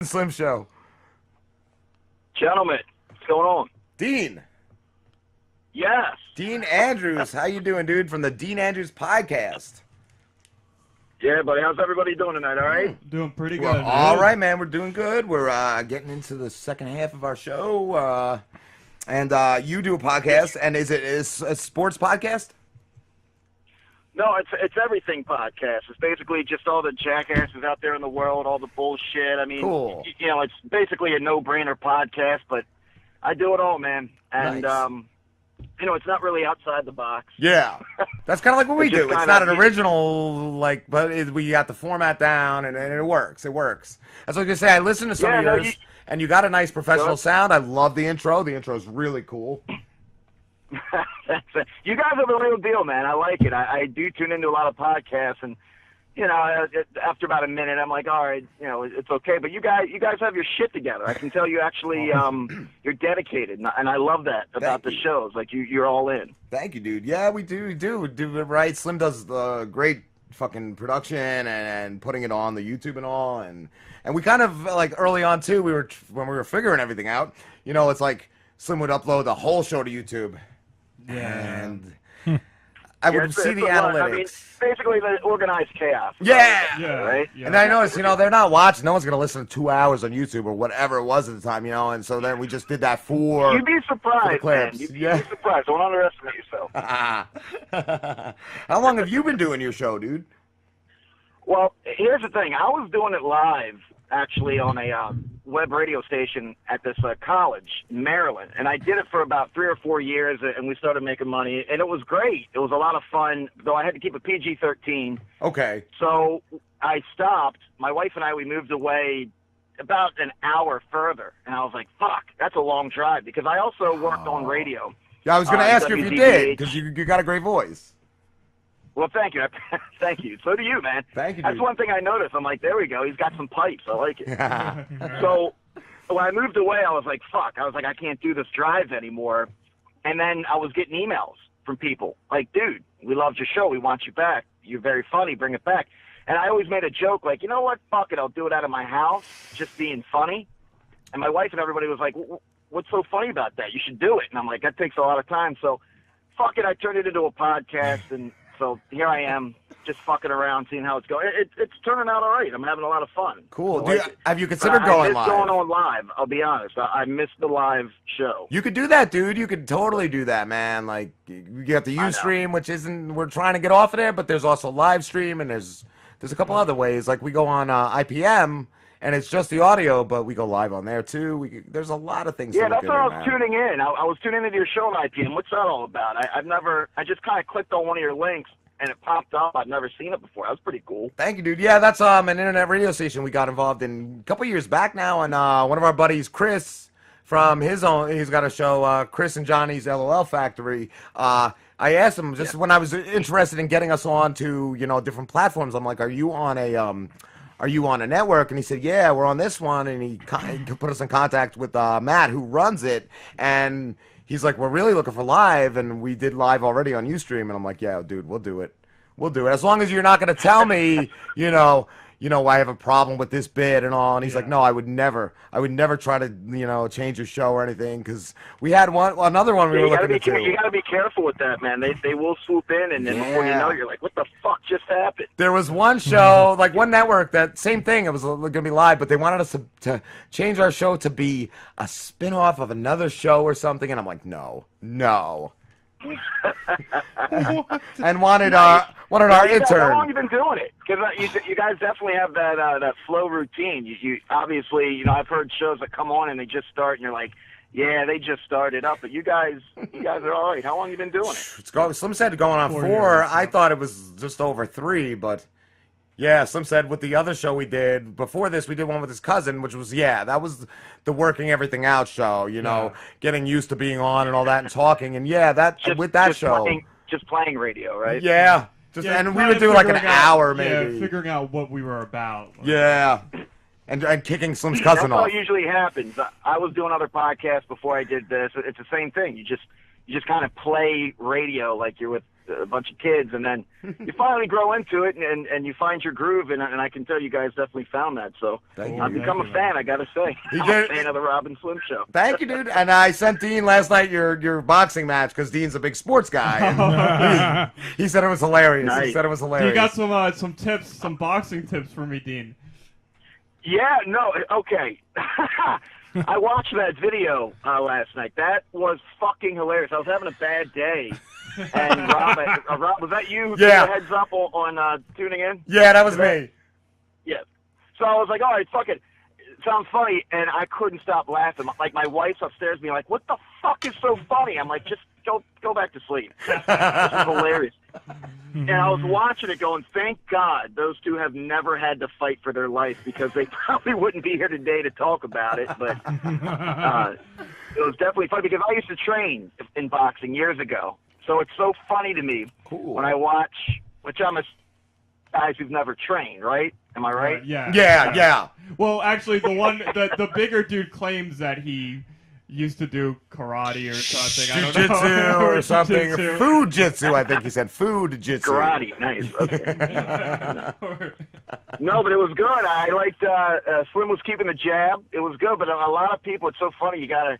Slim Show. Gentlemen, what's going on? Dean. Yes. Dean Andrews. How you doing, dude? From the Dean Andrews podcast. Yeah, buddy. How's everybody doing tonight? All right? Doing pretty good. Well, all right, man. We're doing good. We're getting into the second half of our show. And you do a podcast, and is a sports podcast? No, it's everything podcast. It's basically just all the jackasses out there in the world, all the bullshit. I mean, Cool. You know, it's basically a no-brainer podcast, but I do it all, man. And, Nice. you know, it's not really outside the box. Yeah. That's kind of like what we It's just do. It's kinda- not an original, like, but we got the format down, and it works. It works. That's what I was going to say. I listened to some Yeah, of no, yours, and you got a nice professional Good. sound. I love the intro. The intro is really cool. You guys are the real deal, man. I like it. I do tune into a lot of podcasts, and you know, after about a minute, I'm like, all right, you know, it's okay. But you guys have your shit together. I can tell you actually, you're dedicated, and I love that about the shows. Like you're all in. Thank you, dude. Yeah, we do it right. Slim does great fucking production and putting it on the YouTube and all, and we kind of like early on too. When we were figuring everything out, you know, it's like Slim would upload the whole show to YouTube. Yeah. And I would see the analytics. I mean, basically the organized chaos. Yeah. Right? Yeah. And I noticed, you know, they're not watching. No one's going to listen to 2 hours on YouTube or whatever it was at the time, you know. And so then we just did that for. You'd be surprised, man. clips. You'd be Yeah. surprised. Don't underestimate yourself. How long have you been doing your show, dude? Well, here's the thing. I was doing it live, actually, on a web radio station at this college in Maryland. And I did it for about 3 or 4 years, and we started making money. And it was great. It was a lot of fun, though I had to keep a PG-13. Okay. So I stopped. My wife and I, we moved away about an hour further. And I was like, fuck, that's a long drive. Because I also worked on radio. Yeah, I was going to ask you if you WZBH. did, because you got a great voice. Well, thank you. Thank you. So do you, man. Thank you, That's dude. one thing I noticed. I'm like, there we go. He's got some pipes. I like it. So when I moved away, I was like, fuck. I was like, I can't do this drive anymore. And then I was getting emails from people like, dude, we loved your show. We want you back. You're very funny. Bring it back. And I always made a joke like, you know what? Fuck it. I'll do it out of my house, just being funny. And my wife and everybody was like, what's so funny about that? You should do it. And I'm like, that takes a lot of time. So fuck it. I turned it into a podcast, and so here I am, just fucking around, seeing how it's going. It's turning out all right. I'm having a lot of fun. Cool. I like it. Have you considered But going I miss live? going on live. I'll be honest. I missed the live show. You could do that, dude. You could totally do that, man. Like, you got the I know. Ustream, which isn't, we're trying to get off of there, but there's also live stream, and there's a couple other ways. Like, we go on IPM, and it's just the audio, but we go live on there, too. There's a lot of things Yeah, to look that's what I was into, man. tuning in. I was tuning into your show on IPM. What's that all about? I just kind of clicked on one of your links, and it popped up. I've never seen it before. That was pretty cool. Thank you, dude. Yeah, that's an internet radio station we got involved in a couple years back now, and one of our buddies, Chris, from his own, he's got a show, Chris and Johnny's LOL Factory. I asked him just when I was interested in getting us on to, you know, different platforms. I'm like, are you on a network? And he said, yeah, we're on this one. And he put us in contact with Matt, who runs it. And he's like, we're really looking for live. And we did live already on Ustream. And I'm like, yeah, dude, we'll do it. We'll do it. As long as you're not going to tell me, you know, I have a problem with this bit and all. And he's like, no, I would never try to, you know, change your show or anything. Because we had another one we were looking to do. You got to be careful with that, man. They will swoop in, and then before you know it, you're like, what the fuck just happened? There was one show, like one network, that same thing. It was going to be live, but they wanted us to change our show to be a spin-off of another show or something. And I'm like, no. And wanted our intern. How long have you been doing it? Because you guys definitely have that flow routine. You obviously, you know, I've heard shows that come on and they just start, and you're like, yeah, they just started up. But you guys are all right. How long have you been doing it? Some said going on 4. 4 years, I thought it was just over 3, but yeah, some said with the other show we did before this, we did one with his cousin, which was, that was the working everything out show, you know, getting used to being on and all that and talking. And Just playing radio, right? Yeah. And we would do like an hour maybe. Yeah, figuring out what we were about. Yeah. And kicking Slim's cousin That's off. what usually happens. I was doing other podcasts before I did this. It's the same thing. You just kind of play radio like you're with a bunch of kids, and then you finally grow into it, and you find your groove, and I can tell you guys definitely found that. So I've become a fan, I gotta say. I'm a fan of the Rob and Slim Show. Thank you, dude. And I sent Dean last night your boxing match because Dean's a big sports guy. And he said it was hilarious. Nice. He said it was hilarious. You got some tips, some boxing tips for me, Dean. Yeah, no, okay. I watched that video last night. That was fucking hilarious. I was having a bad day. And Rob, was that you who gave a heads up on tuning in? Yeah, that was me. Yeah. So I was like, all right, fuck it. Sounds funny, and I couldn't stop laughing. Like, my wife's upstairs being like, what the fuck is so funny? I'm like, just go back to sleep. This is hilarious. And I was watching it going, thank God those two have never had to fight for their life, because they probably wouldn't be here today to talk about it. But it was definitely funny, because I used to train in boxing years ago. So it's so funny to me when I watch, which I'm a guys who've never trained, right? Am I right? Yeah. Well, actually, the bigger dude claims that he used to do karate or something. I don't know. Jiu-jitsu or something. Food jitsu, I think he said. Food jitsu. Karate, nice. Okay. No, but it was good. I liked Slim was keeping the jab. It was good, but a lot of people, it's so funny. You gotta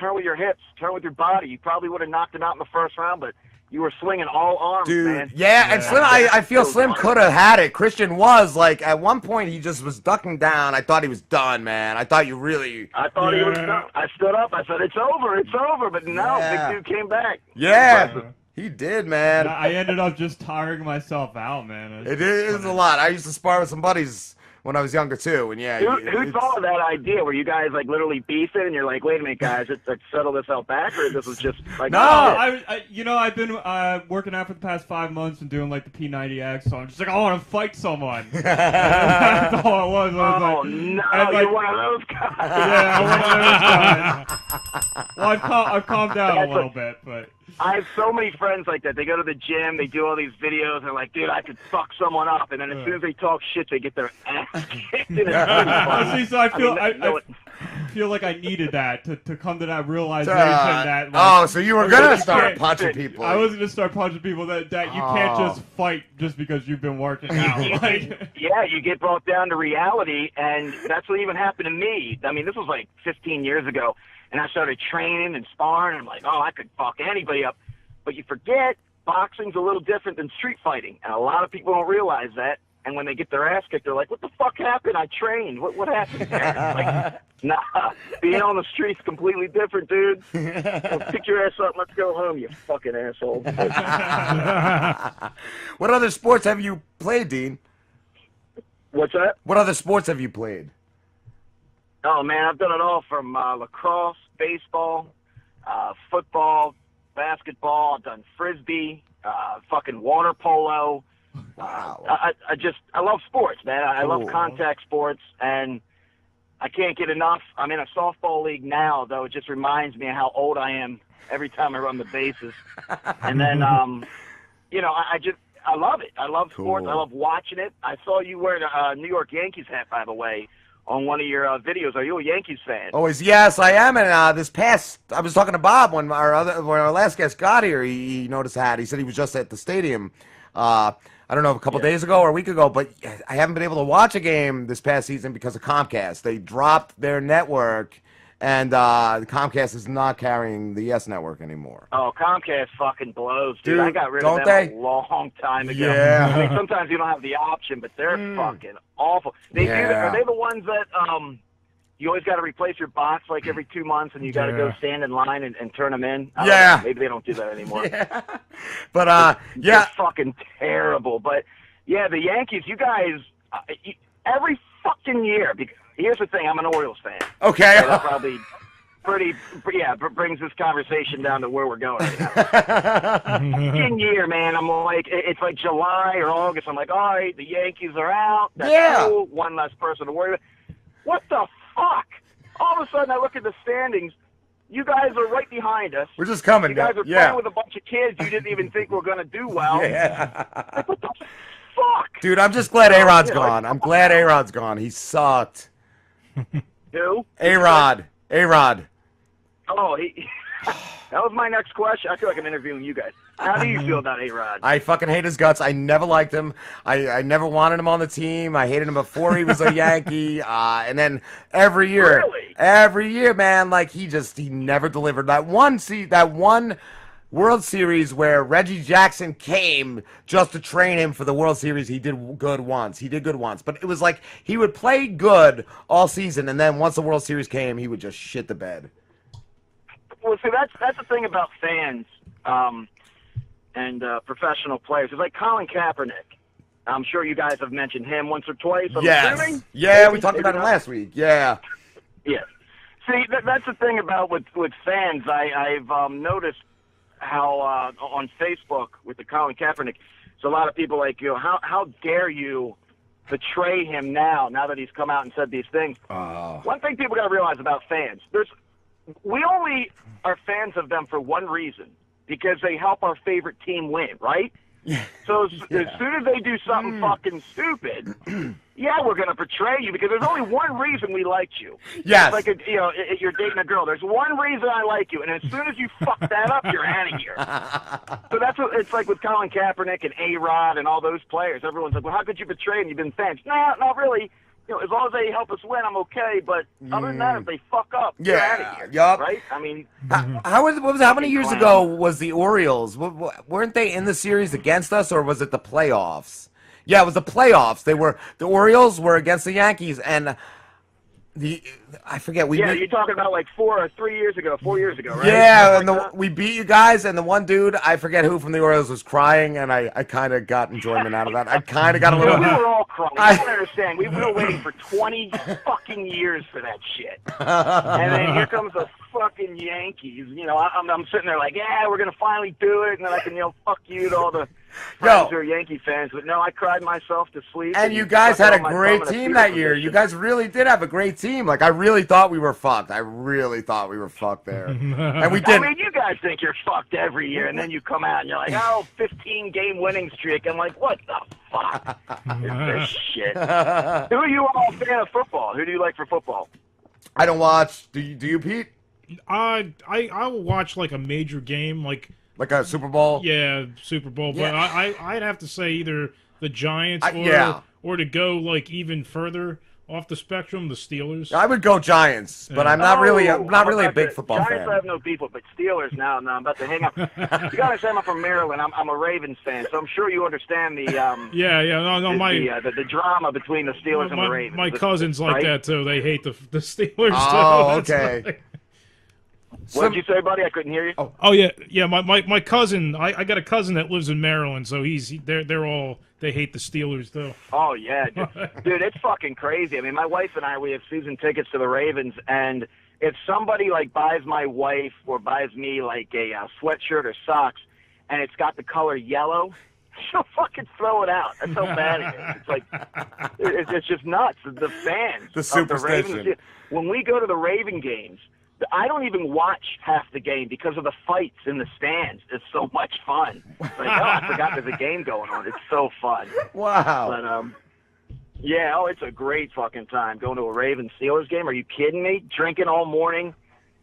turn with your hips, turn with your body. You probably would have knocked him out in the first round, but you were swinging all arms, dude, man. Yeah, and Slim, I feel Slim could have had it. Christian was, like, at one point he just was ducking down. I thought he was done, man. I thought you really... I thought he was done. I stood up. I said, it's over. But no, big dude came back. Yeah, he did, man. I ended up just tiring myself out, man. It is a lot. I used to spar with some buddies when I was younger, too, and who thought of that idea? Were you guys, like, literally beefing, and you're like, wait a minute, guys, let's settle this out back, or this was just, like... No, I've been working out for the past 5 months and doing, like, the P90X, so I'm just like, I want to fight someone. That's all it was. Oh, like, no, like, you're one of those guys. Yeah, I'm one of those guys. Well, I've calmed down a little bit, but... I have so many friends like that. They go to the gym, they do all these videos, and they're like, dude, I could fuck someone up. And then as soon as they talk shit, they get their ass kicked. See, so I feel like I needed that to come to that realization that... Like, so you were going to start punching people. I was going to start punching people that you can't just fight just because you've been working out. Yeah, you get brought down to reality, and that's what even happened to me. I mean, this was like 15 years ago. And I started training and sparring, and I'm like, oh, I could fuck anybody up. But you forget, boxing's a little different than street fighting. And a lot of people don't realize that. And when they get their ass kicked, they're like, what the fuck happened? I trained. What happened there? Like, nah, being on the street's completely different, dude. So pick your ass up, let's go home, you fucking asshole. What other sports have you played, Dean? What's that? What other sports have you played? Oh, man, I've done it all from lacrosse, baseball, football, basketball. I've done Frisbee, fucking water polo. Wow. I love sports, man. I love contact sports, and I can't get enough. I'm in a softball league now, though. It just reminds me of how old I am every time I run the bases. And then, I love it. I love sports. I love watching it. I saw you wearing a New York Yankees hat, by the way, on one of your videos. Are you a Yankees fan? Always, yes, I am. And I was talking to Bob when our last guest got here. He noticed the hat. He said he was just at the stadium. I don't know, a couple days ago or a week ago, but I haven't been able to watch a game this past season because of Comcast. They dropped their network, and Comcast is not carrying the YES network anymore. Oh, Comcast fucking blows, dude. I got rid of them a long time ago. Yeah. I mean, sometimes you don't have the option, but they're fucking awful. Are they the ones that you always got to replace your box like every 2 months, and you got to go stand in line and turn them in? I don't know. Maybe they don't do that anymore. But they're fucking terrible. But yeah, the Yankees, you guys, every fucking year. Here's the thing: I'm an Orioles fan. Okay. So that probably brings this conversation down to where we're going right now. Fucking year, man. I'm like, it's like July or August. I'm like, all right, the Yankees are out. That's cool. One less person to worry about. What the fuck? All of a sudden, I look at the standings. You guys are right behind us. We're just coming. You guys are playing with a bunch of kids you didn't even think were going to do well. Yeah. Like, what the fuck? Dude, I'm just glad A-Rod's gone. I'm glad A-Rod's gone. He sucked. Who? A-Rod. Oh, That was my next question. I feel like I'm interviewing you guys. How do you feel about A-Rod? I fucking hate his guts. I never liked him. I never wanted him on the team. I hated him before he was a Yankee. And then every year, man, like he never delivered. That one World Series where Reggie Jackson came just to train him for the World Series, he did good once. But it was like he would play good all season, and then once the World Series came, he would just shit the bed. Well, see, that's the thing about fans and professional players. It's like Colin Kaepernick. I'm sure you guys have mentioned him once or twice. Yes. Yeah, we talked about him last week. Yeah. Yeah. See, that's the thing about with fans. I've noticed how on Facebook with the Colin Kaepernick, so a lot of people like, how dare you betray him now that he's come out and said these things. One thing people got to realize about fans, we only are fans of them for one reason, because they help our favorite team win, right? So as soon as they do something fucking stupid, we're going to betray you, because there's only one reason we liked you. Yes. It's like, you're dating a girl. There's one reason I like you, and as soon as you fuck that up, you're out of here. So that's what it's like with Colin Kaepernick and A-Rod and all those players. Everyone's like, well, how could you betray them? You've been fans. No, not really. As long as they help us win, I'm okay. But other than that, if they fuck up, you're out of here. Yup. Right? I mean, how many years ago was the Orioles? Weren't they in the series against us, or was it the playoffs? Yeah, it was the playoffs. The Orioles were against the Yankees, and I forget. You're talking about like 4 years ago, right? Yeah, and we beat you guys, and the one dude, I forget who from the Orioles, was crying, and I kind of got enjoyment out of that. I kind of got a little. We were all crying. I don't understand. We were waiting for 20 fucking years for that shit, and then here comes the fucking Yankees. I'm sitting there like, we're gonna finally do it, and then I can fuck you to all the friends who are Yankee fans. But no, I cried myself to sleep. And you guys had a great team that year. You guys really did have a great team. Like, I really thought we were fucked. I really thought we were fucked there. And we did. I mean, you guys think you're fucked every year, and then you come out and you're like, 15-game winning streak. I'm like, what the fuck is this shit? Who are you all a fan of football? Who do you like for football? I don't watch. Do you, Pete? I will watch like a major game, like a Super Bowl. Yeah, Super Bowl. But I'd have to say either the Giants or to go like even further off the spectrum, the Steelers. I would go Giants, but I'm not really a big football Giants fan. Giants I have no beef with, but Steelers now. I'm about to hang up. You gotta understand, I'm from Maryland. I'm a Ravens fan, so I'm sure you understand the the drama between the Steelers and the Ravens. My cousins like that too. They hate the Steelers. Oh, too. okay. What did you say, buddy? I couldn't hear you. Oh yeah. My cousin. I got a cousin that lives in Maryland, so they hate the Steelers though. Oh yeah, dude, it's fucking crazy. I mean, my wife and I, we have season tickets to the Ravens, and if somebody like buys my wife or buys me like a sweatshirt or socks, and it's got the color yellow, she'll fucking throw it out. That's how bad it is. It's like it's just nuts. The fans, the superstition. Of the Ravens, when we go to the Raven games, I don't even watch half the game because of the fights in the stands. It's so much fun. It's like, I forgot there's a game going on. It's so fun. Wow. But it's a great fucking time going to a Ravens Steelers game. Are you kidding me? Drinking all morning,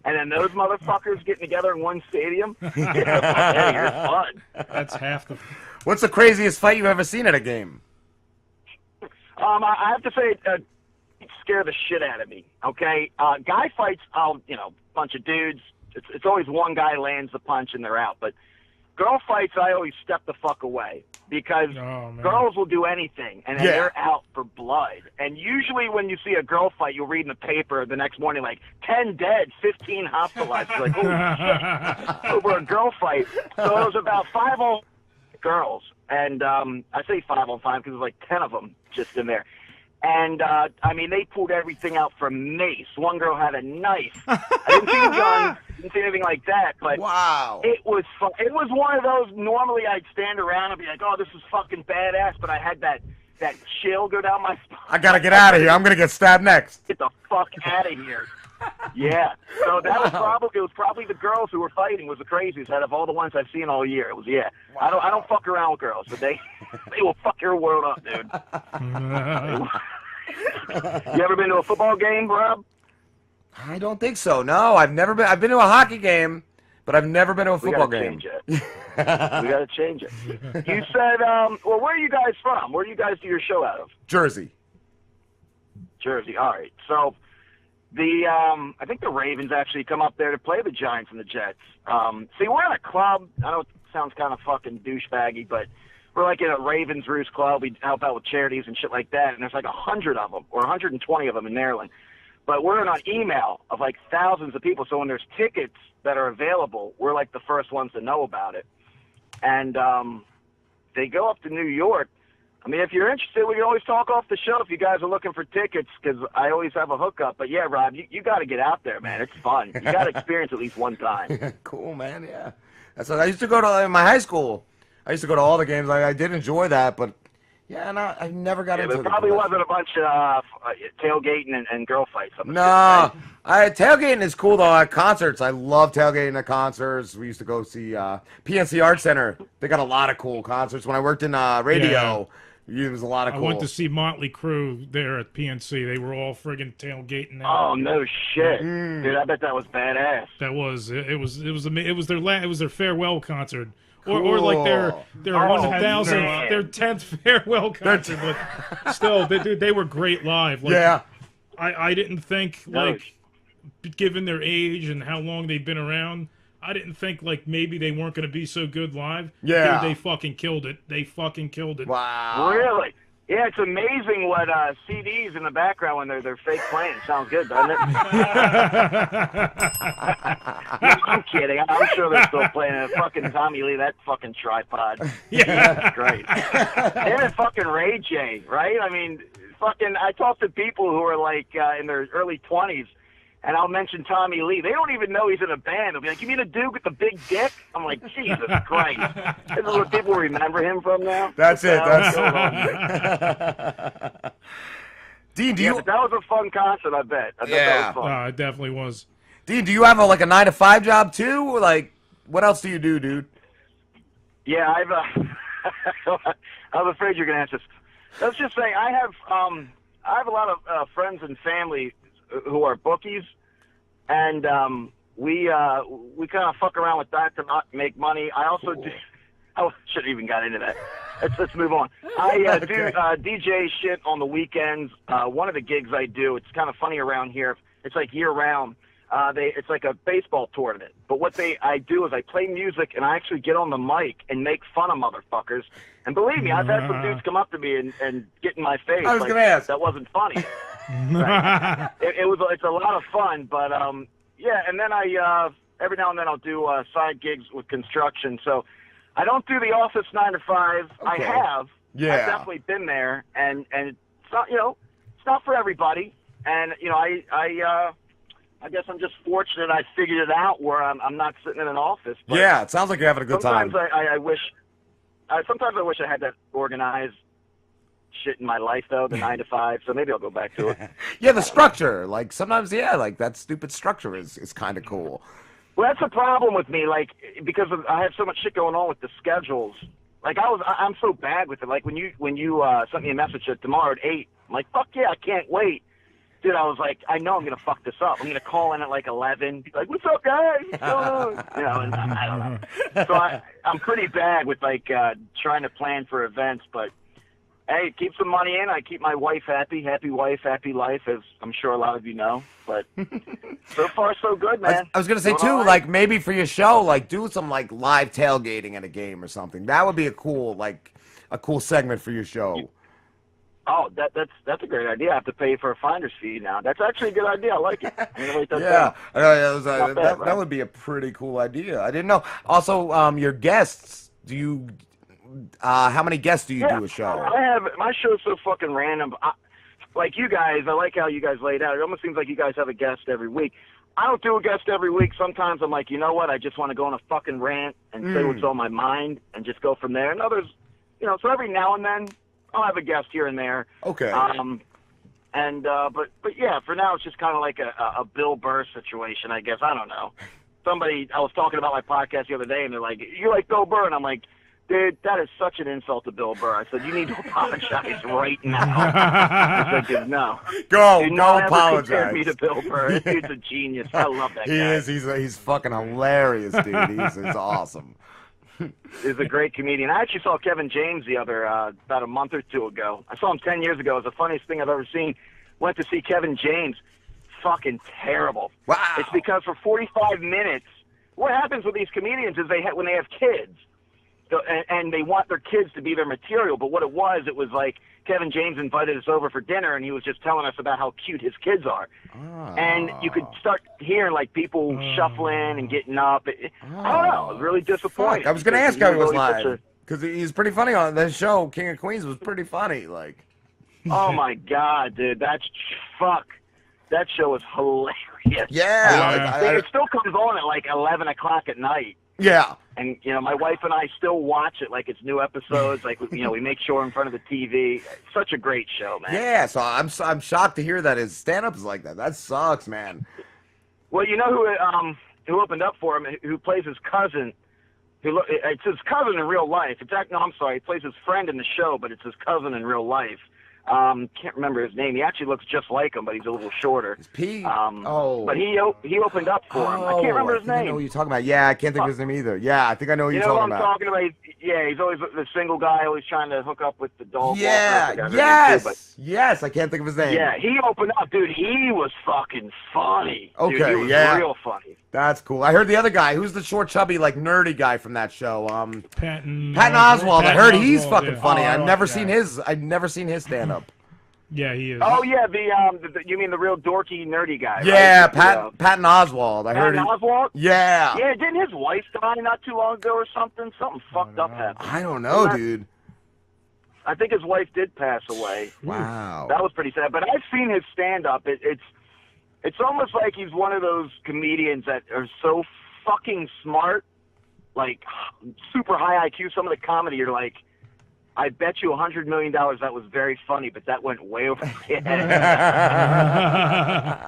and then those motherfuckers getting together in one stadium. It's fun. That's half the. What's the craziest fight you've ever seen at a game? I have to say. Scare the shit out of me. Okay, guy fights. Bunch of dudes. It's always one guy lands the punch and they're out. But girl fights, I always step the fuck away because girls will do anything and they're out for blood. And usually when you see a girl fight, you'll read in the paper the next morning like 10 dead, 15 hospitalized. You're like, holy shit, over a girl fight. So it was about 5 girls, and I say 5 on 5 because there's like 10 of them just in there. And, they pulled everything out from mace. One girl had a knife. I didn't see a gun, didn't see anything like that, but wow. It was fun. It was one of those, normally I'd stand around and be like, oh, this is fucking badass, but I had that chill go down my spine. I gotta get out of here. I'm gonna get stabbed next. Get the fuck out of here. Yeah. So that was probably the girls who were fighting was the craziest out of all the ones I've seen all year. It was, Wow. I don't fuck around with girls, but they will fuck your world up, dude. You ever been to a football game, Rob? I don't think so. No, I've never been. I've been to a hockey game, but I've never been to a We football gotta game. change it. We got to change it. You said, well, where are you guys from? Where do you guys do your show out of? Jersey. Jersey. All right. So I think the Ravens actually come up there to play the Giants and the Jets. See, we're in a club. I know it sounds kind of fucking douchebaggy, but we're like in a Ravens Roost club. We help out with charities and shit like that, and there's like 100 of them or 120 of them in Maryland. But we're in an email of like thousands of people. So when there's tickets that are available, we're like the first ones to know about it. And they go up to New York. I mean, if you're interested, we can always talk off the show if you guys are looking for tickets, because I always have a hookup. But yeah, Rob, you got to get out there, man. It's fun. You got to experience at least one time. Cool, man. Yeah, that's what I used to go to in my high school. I used to go to all the games. I did enjoy that, but yeah, no, I never got into it. There probably wasn't a bunch of tailgating and girl fights. No, tailgating is cool though. At concerts, I love tailgating at concerts. We used to go see PNC Art Center. They got a lot of cool concerts. When I worked in radio. It was a lot of cool. I went to see Motley Crue there at PNC. They were all friggin' tailgating out. Oh no shit, dude! I bet that was badass. That was it was their farewell concert, or like their 1000th, their 10th farewell concert. But still, they were great live. Like, yeah, I didn't think given their age and how long they've been around. I didn't think maybe they weren't going to be so good live. Yeah. Dude, they fucking killed it. They fucking killed it. Wow. Really? Yeah, it's amazing what CDs in the background when they're fake playing. Sounds good, doesn't it? I'm kidding. I'm sure they're still playing it. Fucking Tommy Lee, that fucking tripod. Yeah. That's great. Him and fucking Ray J, right? I mean, I talk to people who are in their early 20s. And I'll mention Tommy Lee. They don't even know he's in a band. They'll be like, "You mean a dude with the big dick?" I'm like, Jesus Christ. This is what people remember him from now? That's it. Dean, but that was a fun concert, I bet. I bet that was fun. It definitely was. Dean, do you have a 9-to-5 job too? Like, what else do you do, dude? Yeah, I'm afraid you're going to answer this. Let's just say I have a lot of friends and family who are bookies, and we kind of fuck around with that to not make money. I also do. I shouldn't even got into that. Let's move on. I do DJ shit on the weekends. One of the gigs I do, it's kind of funny around here. It's like year round. It's like a baseball tournament. But what I do is I play music and I actually get on the mic and make fun of motherfuckers. And believe me, I've had some dudes come up to me and get in my face. I was gonna ask. That wasn't funny. Right. It's a lot of fun, but yeah. And then I every now and then I'll do side gigs with construction. So I don't do the office 9 to 5. Okay. I have. Yeah. I've definitely been there, and it's not it's not for everybody. And I guess I'm just fortunate I figured it out where I'm not sitting in an office. But yeah, it sounds like you're having a good time. Sometimes I wish I had that organized shit in my life, though, the 9 to 5, so maybe I'll go back to it. Yeah, the structure. Sometimes, that stupid structure is kind of cool. Well, that's the problem with me, because I have so much shit going on with the schedules. I'm so bad with it. Like, when you sent me a message that tomorrow at 8, I'm like, fuck yeah, I can't wait. Dude, I was like, I know I'm going to fuck this up. I'm going to call in at 11. Be like, what's up, guys? What's going on? And I don't know. So I'm pretty bad with, trying to plan for events, but hey, keep some money in. I keep my wife happy. Happy wife, happy life, as I'm sure a lot of you know. But so far, so good, man. I was going to say, too, maybe for your show, do some, live tailgating at a game or something. That would be a cool segment for your show. Oh, that's a great idea. I have to pay for a finder's fee now. That's actually a good idea. I like it. I'm gonna write that down. That would be a pretty cool idea. I didn't know. Also, your guests, how many guests do you do a show? I have, my show's so fucking random. Like you guys, I like how you guys laid out. It almost seems like you guys have a guest every week. I don't do a guest every week. Sometimes I'm like, you know what? I just want to go on a fucking rant and say what's on my mind and just go from there. And others, so every now and then I'll have a guest here and there. Okay. But yeah, for now it's just kind of like a Bill Burr situation, I guess. I don't know. I was talking about my podcast the other day, and they're like, "You like Bill Burr?" And I'm like, Dude, that is such an insult to Bill Burr. I said, you need to apologize right now. I said, dude, no. Go Ever apologize. compare me to Bill Burr. This dude's a genius. I love that guy. He is. He's fucking hilarious, dude. He's awesome. He's a great comedian. I actually saw Kevin James about a month or two ago. I saw him 10 years ago. It was the funniest thing I've ever seen. Went to see Kevin James. Fucking terrible. Wow. It's because for 45 minutes, what happens with these comedians is when they have kids, and they want their kids to be their material. But what it was like Kevin James invited us over for dinner, and he was just telling us about how cute his kids are. Oh. And you could start hearing like people shuffling and getting up. I don't know. It was really disappointing. Fuck. I was going to ask how he was live. Because he's pretty funny on that show. King of Queens was pretty funny. Like, oh, my God, dude. That show is hilarious. Yeah. It still comes on at like 11 o'clock at night. Yeah. And, my wife and I still watch it like it's new episodes. Like, we make sure in front of the TV. It's such a great show, man. Yeah, so I'm shocked to hear that his stand-up is like that. That sucks, man. Well, you know who opened up for him, who plays his cousin. It's his cousin in real life. I'm sorry. He plays his friend in the show, but it's his cousin in real life. Can't remember his name. He actually looks just like him, but he's a little shorter. It's P. But he opened up for him. I can't remember his name. I know what you're talking about. Yeah, I can't think of his name either. Yeah, I think I know what you're talking about. You know what I'm talking about? He's always the single guy, always trying to hook up with the dog. Yeah, yes, I can't think of his name. Yeah, he opened up, dude. He was fucking funny. Okay, dude, he was real funny. That's cool. I heard the other guy, who's the short, chubby, like nerdy guy from that show. Patton Oswalt. I heard he's Oswalt, fucking yeah. funny. I've never seen his stand up. Yeah, he is. Oh yeah, you mean the real dorky, nerdy guy? Yeah, right? Patton Oswalt. I heard. Oswalt. Yeah. Yeah, didn't his wife die not too long ago or something? Something fucked up happened. I don't know, dude. I think his wife did pass away. Wow. That was pretty sad. But I've seen his stand-up. It's almost like he's one of those comedians that are so fucking smart, like super high IQ. Some of the comedy, you're like, I bet you $100 million that was very funny, but that went way over the head.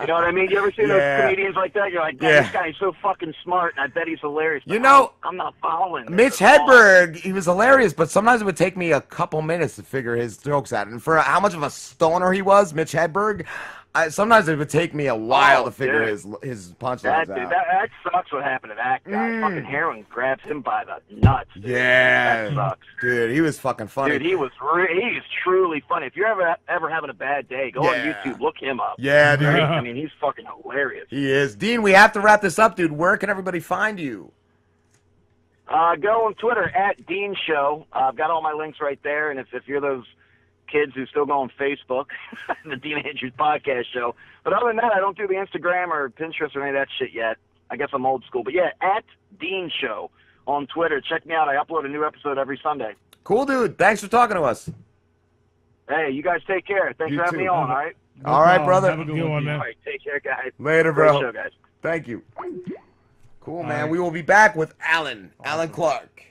You know what I mean? You ever see those comedians like that? You're like, this guy's so fucking smart, and I bet he's hilarious. You know, I'm not following. Mitch Hedberg, he was hilarious, but sometimes it would take me a couple minutes to figure his jokes out. And for how much of a stoner he was, Mitch Hedberg, sometimes it would take me a while to figure his punchlines out. That sucks what happened to that guy. Fucking heroin grabs him by the nuts. Dude. Yeah. That sucks. Dude, he was fucking funny. Dude, he is truly funny. If you're ever having a bad day, go on YouTube, look him up. Yeah, dude. I mean, he's fucking hilarious. He is. Dean, we have to wrap this up, dude. Where can everybody find you? Go on Twitter, @DeanShow. I've got all my links right there, and if you're those kids who still go on Facebook, the Dean Andrews Podcast Show. But other than that, I don't do the Instagram or Pinterest or any of that shit yet. I guess I'm old school. But yeah, @DeanShow on Twitter. Check me out. I upload a new episode every Sunday. Cool, dude. Thanks for talking to us. Hey, you guys take care. Thanks for having me on, all right? All right, brother. Have a good one, man. All right, take care, guys. Later, bro. Great show, guys. Thank you. Cool, man. We will be back with Alan Clark.